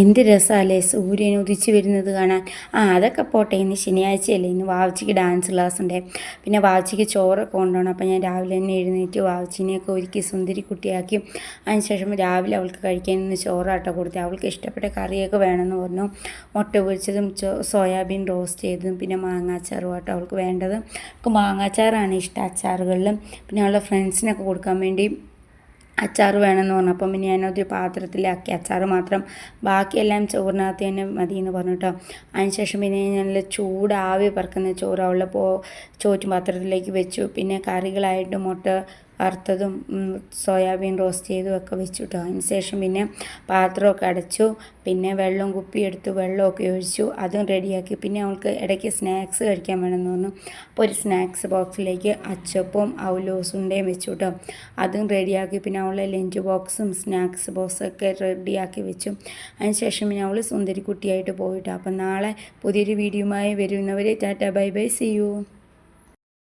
എന്ത് രസമല്ലേ സൂര്യൻ ഉദിച്ച് വരുന്നത് കാണാൻ. അതൊക്കെ പോട്ടെ, ഇന്ന് ശനിയാഴ്ചയല്ലേ, ഇന്ന് വാവച്ചിക്ക് ഡാൻസ് ക്ലാസ് ഉണ്ട്. പിന്നെ വാവച്ചിക്ക് ചോറൊക്കെ കൊണ്ടുപോകണം. അപ്പോൾ ഞാൻ രാവിലെ തന്നെ എഴുന്നേറ്റ് വാവച്ചിനെയൊക്കെ ഒരുക്കി സുന്ദരി കുട്ടിയാക്കി. അതിനുശേഷം രാവിലെ അവൾക്ക് കഴിക്കാൻ ഇന്ന് ചോറാട്ടോ കൊടുത്തത്. അവൾക്ക് ഇഷ്ടപ്പെട്ട കറിയൊക്കെ വേണമെന്ന് പറഞ്ഞു. മുട്ട പൊരിച്ചതും സോയാബീൻ റോസ്റ്റ് ചെയ്തതും പിന്നെ മാങ്ങാച്ചാറും ആട്ടോ അവൾക്ക് വേണ്ടത്. അവൾക്ക് മാങ്ങാച്ചാറാണ് ഇഷ്ടം അച്ചാറുകളിലും. പിന്നെ അവളുടെ ഫ്രണ്ട്സിനൊക്കെ കൊടുക്കാൻ വേണ്ടി അച്ചാർ വേണമെന്ന് പറഞ്ഞു. അപ്പം പിന്നെ ഞാനൊരു പാത്രത്തിലാക്കി അച്ചാർ മാത്രം, ബാക്കിയെല്ലാം ചോറിനകത്ത് തന്നെ മതി എന്ന് പറഞ്ഞു കേട്ടോ. അതിനുശേഷം പിന്നെ നല്ല ചൂടാവി പറക്കുന്ന ചോറ് അവളുടെ ചോറ്റും പാത്രത്തിലേക്ക് വെച്ചു. പിന്നെ കറികളായിട്ട് മുട്ട വറുത്തതും സോയാബീൻ റോസ്റ്റ് ചെയ്തും ഒക്കെ വെച്ചു കേട്ടോ. അതിനുശേഷം പിന്നെ പാത്രമൊക്കെ അടച്ചു. പിന്നെ വെള്ളം കുപ്പിയെടുത്ത് വെള്ളമൊക്കെ ഒഴിച്ചു, അതും റെഡിയാക്കി. പിന്നെ അവൾക്ക് ഇടയ്ക്ക് സ്നാക്സ് കഴിക്കാൻ വേണമെന്ന് പറഞ്ഞു. അപ്പോൾ ഒരു സ്നാക്സ് ബോക്സിലേക്ക് അച്ചപ്പവും അവലോസുണ്ടയും വെച്ചു കേട്ടോ. അതും റെഡിയാക്കി. പിന്നെ അവളെ ലഞ്ച് ബോക്സും സ്നാക്സ് ബോക്സൊക്കെ റെഡിയാക്കി വെച്ചു. അതിനുശേഷം പിന്നെ അവൾ സുന്ദരി കുട്ടിയായിട്ട് പോയിട്ടോ. അപ്പം നാളെ പുതിയൊരു വീഡിയോയുമായി വരുന്നവരെ tata bye bye, see U.